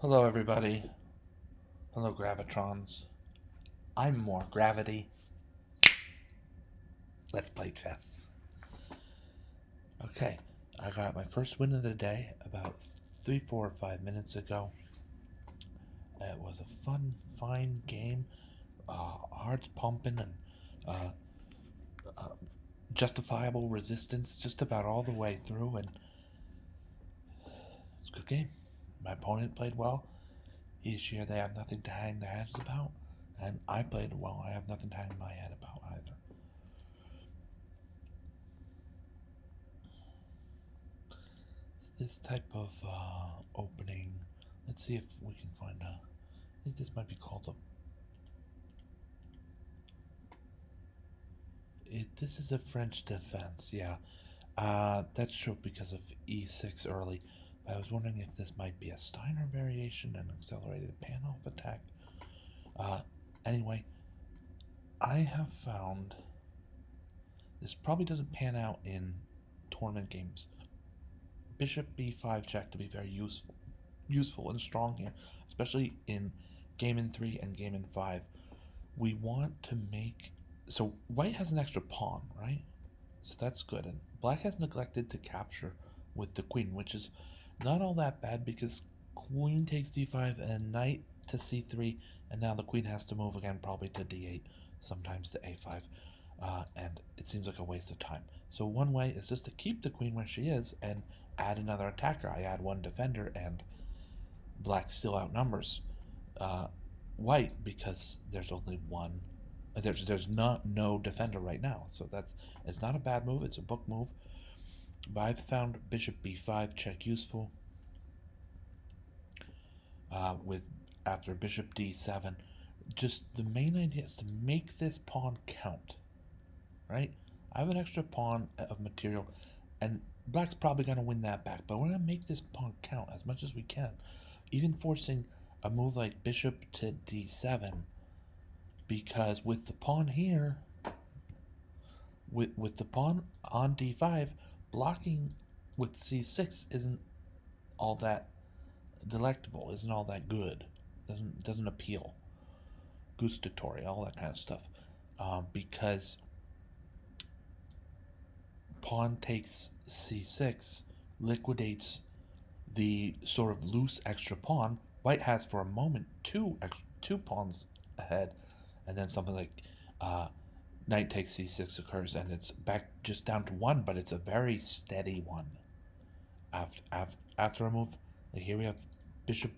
Hello, everybody. Hello, Gravitrons. I'm more gravity. Let's play chess. Okay, I got my first win of the day about 3, 4, or 5 minutes ago. It was a fun, fine game. Hearts pumping and uh, uh, justifiable resistance just about all the way through, and it's a good game. My opponent played well. Each year they have nothing to hang their heads about, and I played well. I have nothing to hang my head about either. This type of opening. Let's see if we can find a. I think this might be called a. This is a French defense, yeah. That's true because of e6 early. But I was wondering if this might be a Steiner variation, an accelerated pan-off attack. Uh, anyway, I have found this probably doesn't pan out in tournament games. Bishop b5 check to be very useful and strong here, especially in game in 3 and game in 5. We want to make. So white has an extra pawn, right? So that's good. And black has neglected to capture with the queen, which is not all that bad because queen takes d5 and knight to c3, and now the queen has to move again, probably to d8, sometimes to a5. And it seems like a waste of time. So one way is just to keep the queen where she is and add another attacker. I add one defender, and black still outnumbers uh, white because there's only one. There's not no defender right now, so it's not a bad move. It's a book move. But I've found bishop b5 check useful with after bishop d7. Just the main idea is to make this pawn count, right? I have an extra pawn of material, and black's probably going to win that back. But we're going to make this pawn count as much as we can, even forcing a move like bishop to d7, because with the pawn here, with the pawn on d5, blocking with c6 isn't all that delectable, isn't all that good, doesn't appeal, gustatory, all that kind of stuff, because pawn takes c6 liquidates the sort of loose extra pawn. White has for a moment two pawns ahead, and then something like knight takes c6 occurs, and it's back just down to one, but it's a very steady one. After a move, like here we have bishop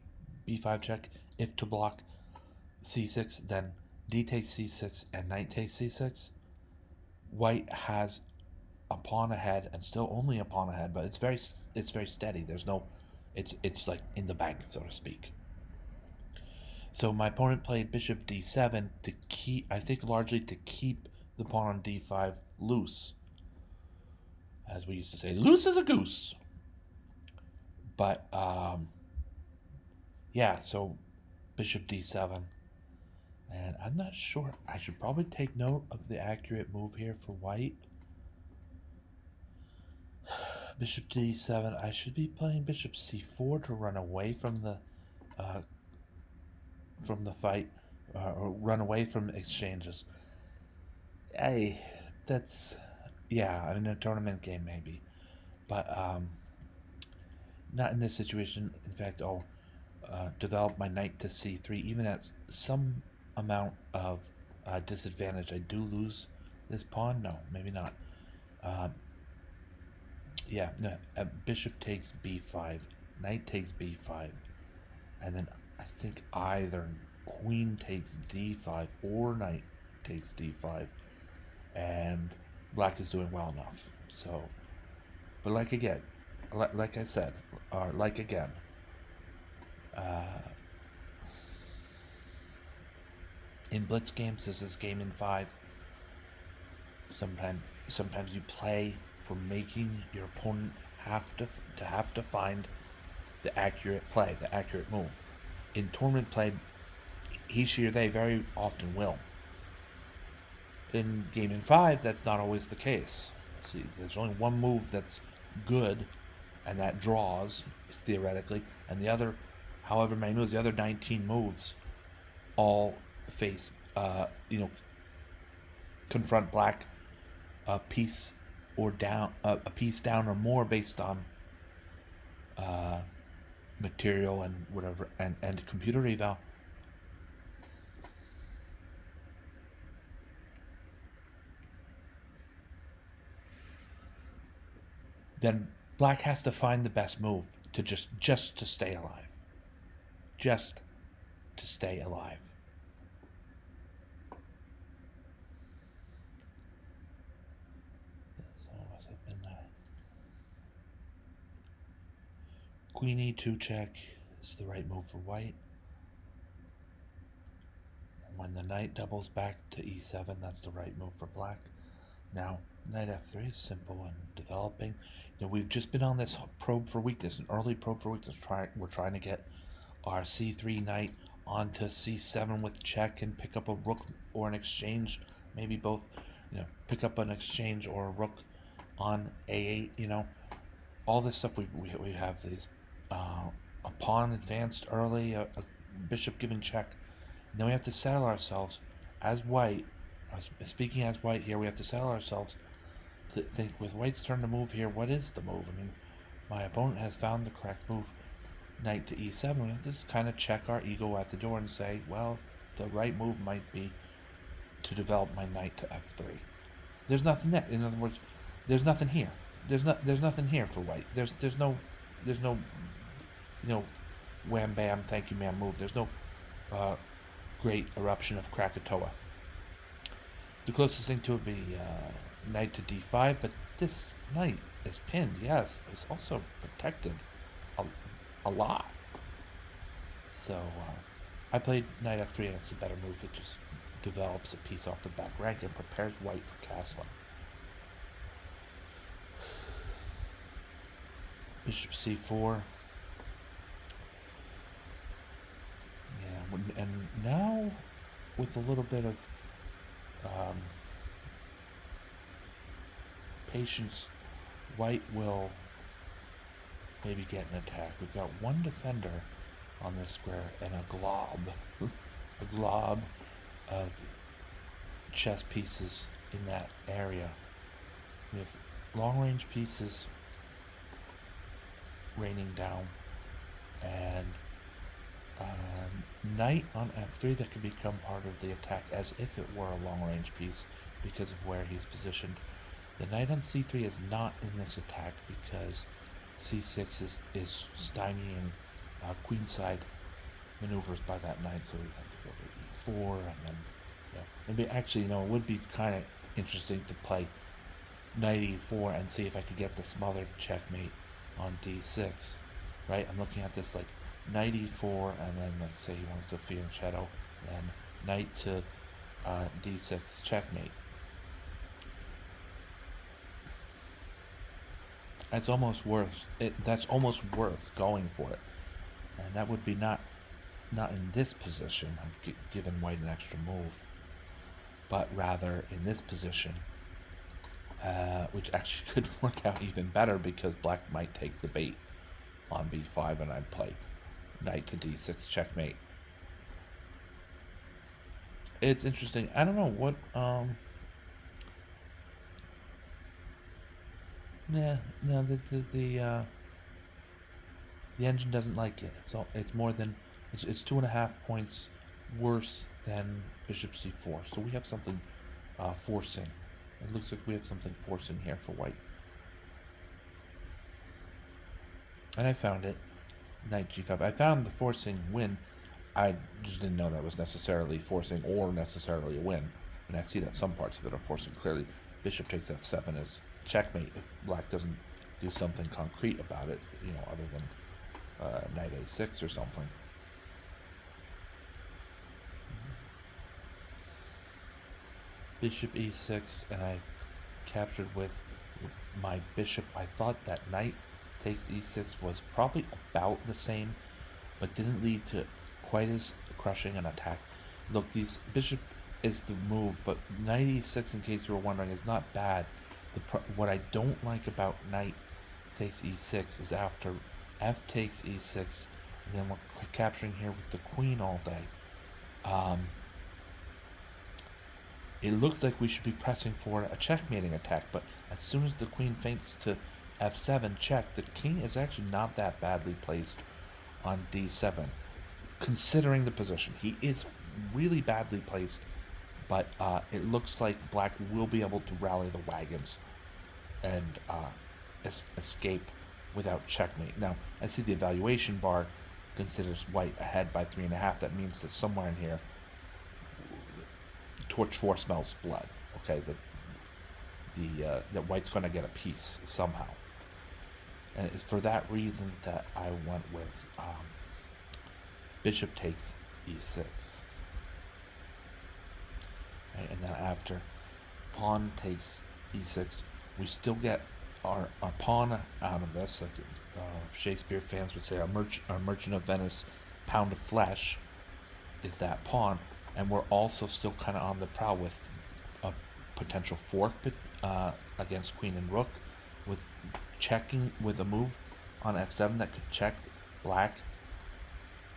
b5 check. If to block c6, then d takes c6 and knight takes c6. White has a pawn ahead and still only a pawn ahead, but it's very steady. There's no, it's like in the bank, so to speak. So my opponent played bishop d7 to keep, I think largely to keep the pawn on d5 loose. As we used to say, loose as a goose. But, yeah, so bishop d7. And I'm not sure. I should probably take note of the accurate move here for white. Bishop d7. I should be playing bishop c4 to run away from the fight, or run away from exchanges. Hey, that's, yeah, in a tournament game maybe, but not in this situation. In fact, I'll develop my knight to c3, even at some amount of disadvantage. I do lose this pawn. No, maybe not. Yeah, no. Bishop takes b5, knight takes b5, and then I think either queen takes d5 or knight takes d5, and black is doing well enough. So, but like I said, or like again, uh, in blitz games, this is game in 5. Sometimes you play for making your opponent have to find the accurate play, the accurate move. In tournament play, he, she, or they very often will. In game in 5, that's not always the case. See, there's only one move that's good, and that draws, theoretically, and the other however many moves. The other 19 moves all face, confront black a piece or down, a piece down or more based on material and whatever, and computer eval. Then black has to find the best move to just to stay alive. Just to stay alive. Queen e2 check is the right move for white. And when the knight doubles back to e7, that's the right move for black. Now, knight f3 is simple and developing. We've just been on this probe for weakness, an early probe for weakness. We're trying to get our c3 knight onto c7 with check and pick up a rook or an exchange, maybe both. Pick up an exchange or a rook on a8. All this stuff. We have these. A pawn advanced early, a bishop giving check. And then we have to settle ourselves as white. Speaking as white here, we have to settle ourselves to think with white's turn to move here, what is the move? My opponent has found the correct move, knight to e7. We have to just kind of check our ego at the door and say, well, the right move might be to develop my knight to f3. There's nothing there. In other words, there's nothing here. There's nothing here for white. There's no wham bam, thank you ma'am move. There's no great eruption of Krakatoa. The closest thing to it would be knight to d5, but this knight is pinned, yes. It's also protected a lot. So I played knight f3, and it's a better move. It just develops a piece off the back rank and prepares white for castling. Bishop c4. Yeah, and now with a little bit of patience, white will maybe get an attack. We've got one defender on this square and a glob of chess pieces in that area. We have long-range pieces raining down, and knight on f3 that can become part of the attack as if it were a long-range piece because of where he's positioned. The knight on c3 is not in this attack because c6 is stymieing queenside maneuvers by that knight, so we have to go to e4, and then maybe actually it would be kind of interesting to play knight e4 and see if I could get the smothered checkmate on d6, right? I'm looking at this like knight e4, and then like say he wants to fianchetto, and knight to d6 checkmate. That's almost worth it. That's almost worth going for it, and that would be not in this position, giving white an extra move, but rather in this position, which actually could work out even better because black might take the bait on b5, and I'd play knight to d6 checkmate. It's interesting. I don't know what the engine doesn't like it. It's more than it's 2.5 points worse than bishop c4. So we have something forcing. It looks like we have something forcing here for white. And I found it. Knight g5. I found the forcing win. I just didn't know that was necessarily forcing or necessarily a win. And I see that some parts of it are forcing clearly. Bishop takes f7 is checkmate if black doesn't do something concrete about it, other than knight a6 or something. Bishop e6, and I captured with my bishop. I thought that knight takes e6 was probably about the same, but didn't lead to quite as crushing an attack. Look, bishop is the move, but knight e6, in case you were wondering, is not bad. What I don't like about knight takes e6 is after f takes e6, And then we're capturing here with the queen all day. It looks like we should be pressing for a checkmating attack, but as soon as the queen feints to f7 check, the king is actually not that badly placed on d7. Considering the position, he is really badly placed, but it looks like black will be able to rally the wagons and escape without checkmate. Now, I see the evaluation bar considers white ahead by 3.5. That means that somewhere in here, torch 4 smells blood. Okay, that white's going to get a piece somehow. And it's for that reason that I went with bishop takes e6. Right, and then after pawn takes e6, we still get our pawn out of this. Like Shakespeare fans would say, our Merchant of Venice pound of flesh is that pawn. And we're also still kind of on the prowl with a potential fork against queen and rook, with checking with a move on f7 that could check black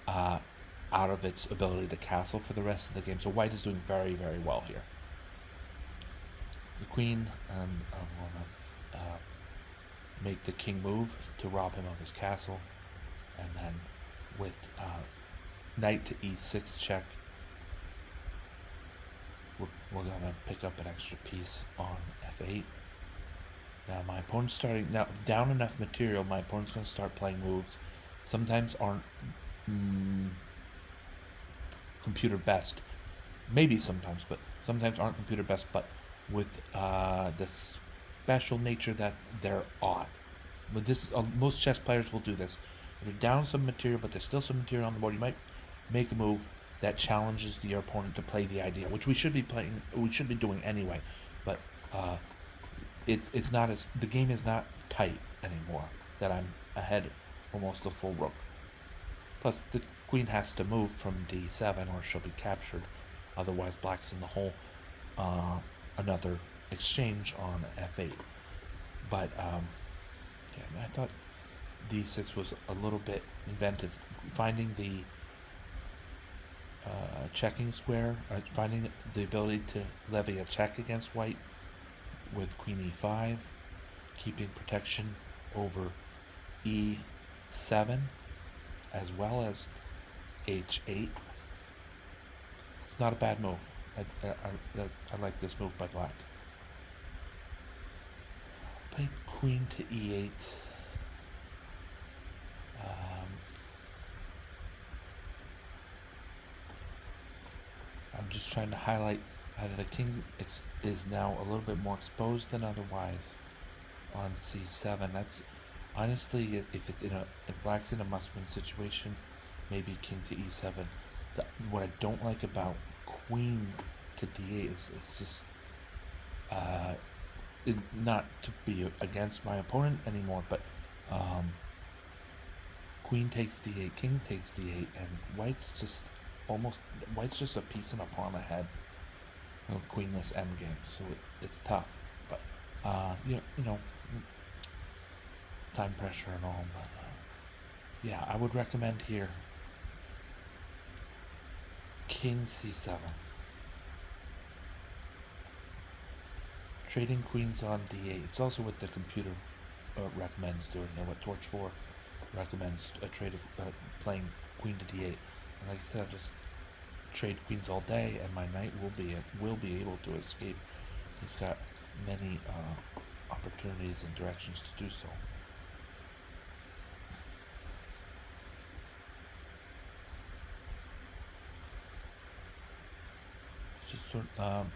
out of its ability to castle for the rest of the game. So white is doing very, very well here. The queen, and I want to make the king move to rob him of his castle, and then with knight to e6 check, we're going to pick up an extra piece on f8. Now my opponent's starting, now down enough material, my opponent's going to start playing moves. Sometimes aren't computer best. Maybe sometimes, but sometimes aren't computer best, but with the special nature that they're odd. But this, most chess players will do this. If you're down some material, but there's still some material on the board, you might make a move that challenges your opponent to play the idea, which we should be playing. We should be doing anyway. But it's not as, the game is not tight anymore. That I'm ahead almost a full rook. Plus the queen has to move from d7 or she'll be captured. Otherwise, black's in the hole. Another exchange on f8. But yeah, I thought d6 was a little bit inventive, finding the checking square, finding the ability to levy a check against white with queen e5, keeping protection over e7 as well as h8. It's not a bad move. I like this move by black. Play queen to e8. I'm just trying to highlight that the king is now a little bit more exposed than otherwise on c7. That's honestly, if black's in a must-win situation, maybe king to e7. What I don't like about queen to d8 is it's just not to be against my opponent anymore, but queen takes d8, king takes d8, and white's just a piece and a pawn ahead. Queenless endgame, so it's tough. But you know, time pressure and all. But yeah, I would recommend here king c7. Trading queens on d8. It's also what the computer recommends doing, and what Torch 4 recommends a trade of playing queen to d8. And like I said, I'll just trade queens all day, and my knight will be able to escape. He's got many opportunities and directions to do so. Just sort of,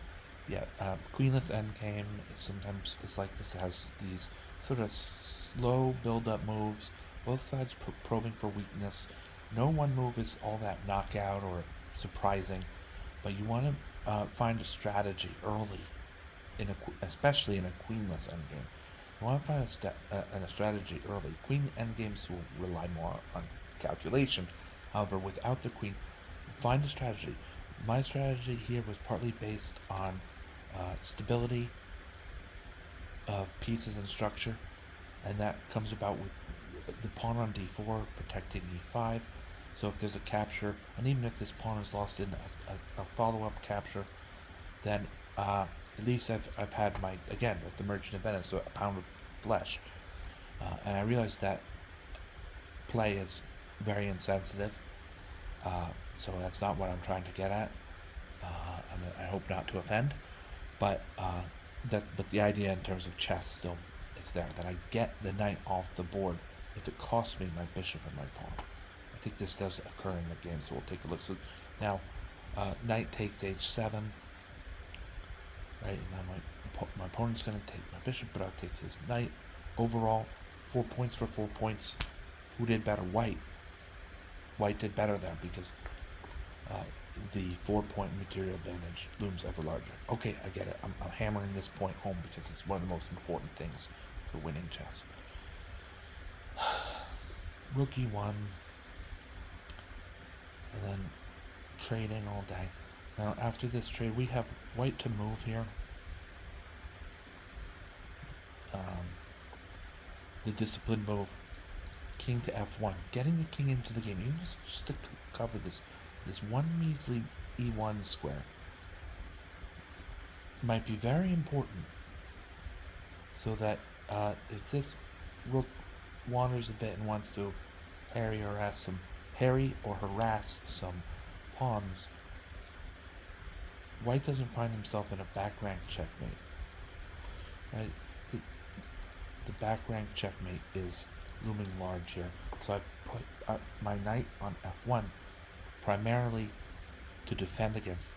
queenless endgame sometimes is like this. It has these sort of slow build-up moves, both sides probing for weakness. No one move is all that knockout or surprising, but you want to find a strategy early, especially in a queenless endgame. You want to find a strategy early. Queen endgames will rely more on calculation. However, without the queen, find a strategy. My strategy here was partly based on stability of pieces and structure, and that comes about with the pawn on d4 protecting e5, So if there's a capture, and even if this pawn is lost in a follow-up capture, then at least I've had my, again, with the Merchant of Venice, so a pound of flesh. And I realize that play is very insensitive, so that's not what I'm trying to get at. I hope not to offend, but but the idea in terms of chess still is there, that I get the knight off the board if it costs me my bishop and my pawn. I think this does occur in the game, so we'll take a look. So now, knight takes h7, right? And now my opponent's going to take my bishop, but I'll take his knight. Overall, 4 points for 4 points. Who did better? White. White did better there because the 4-point material advantage looms ever larger. Okay, I get it. I'm hammering this point home because it's one of the most important things for winning chess. Rook e1, and then trading all day. Now after this trade, we have white to move here. The disciplined move, king to f1, getting the king into the game, even just to cover this one measly e1 square might be very important, so that if this rook wanders a bit and wants to harry or harass some pawns, white doesn't find himself in a back rank checkmate. Right? The back rank checkmate is looming large here, so I put up my knight on f1 primarily to defend against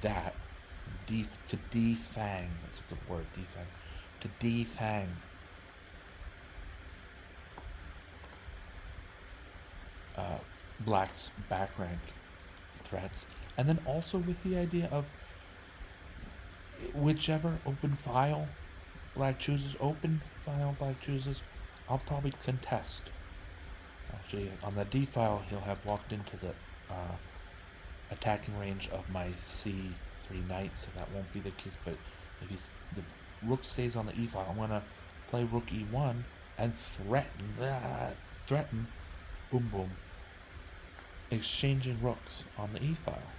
that, to defang, that's a good word, defang, to defang black's back rank threats, and then also with the idea of whichever open file black chooses, I'll probably contest. Actually, on the d file, he'll have walked into the attacking range of my c3 knight, so that won't be the case. But if the rook stays on the e file, I'm gonna play rook e1 and threaten, boom boom, exchanging rooks on the e file.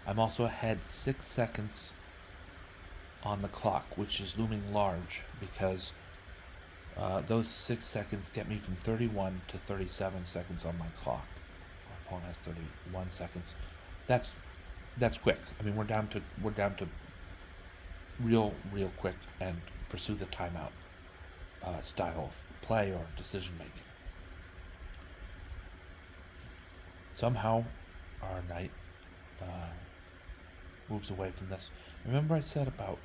I'm also ahead 6 seconds on the clock, which is looming large because those 6 seconds get me from 31 to 37 seconds on my clock. My opponent has 31 seconds. That's quick. I mean, we're down to real quick and pursue the timeout style of play or decision making. Somehow, our knight moves away from this. Remember I said about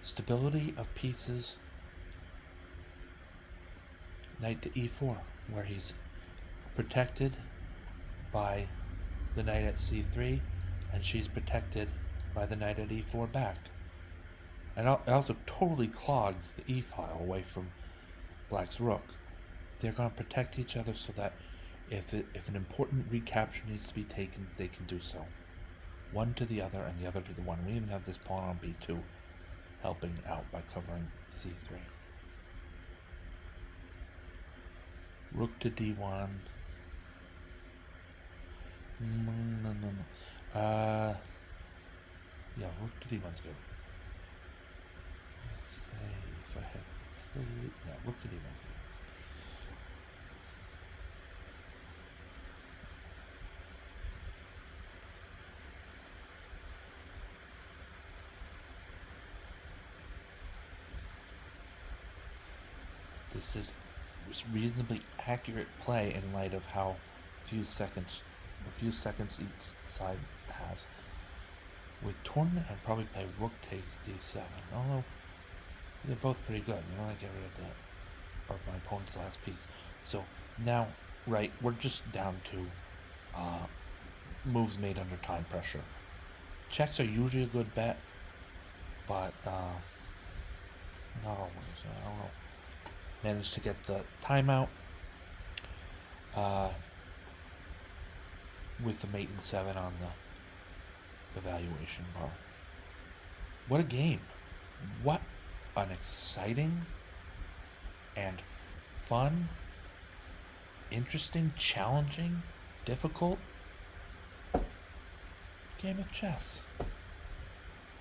stability of pieces, knight to e4, where he's protected by the knight at c3, and she's protected by the knight at e4 back. And it also totally clogs the e file away from black's rook. They're going to protect each other so that if an important recapture needs to be taken, they can do so. One to the other and the other to the one. We even have this pawn on b2 helping out by covering c3. Rook to d1. Yeah, rook to d1's good. Let's say if I had played, yeah, rook to d1's good. This is reasonably accurate play in light of how few seconds each side has. With tournament, I'd probably play rook takes d7, although they're both pretty good. You want to get rid of my opponent's last piece. So now, right, we're just down to moves made under time pressure. Checks are usually a good bet, but not always. I don't know. Managed to get the timeout with the mate and 7 on the evaluation bar. What a game. What an exciting and fun interesting, challenging, difficult game of chess.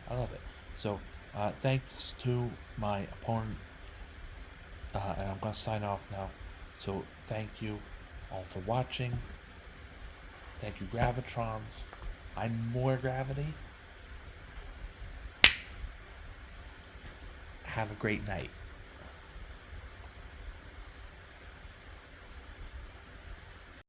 I love it. So, thanks to my opponent, and I'm going to sign off now. So, thank you all for watching. Thank you, Gravitrons. I'm more gravity. Have a great night.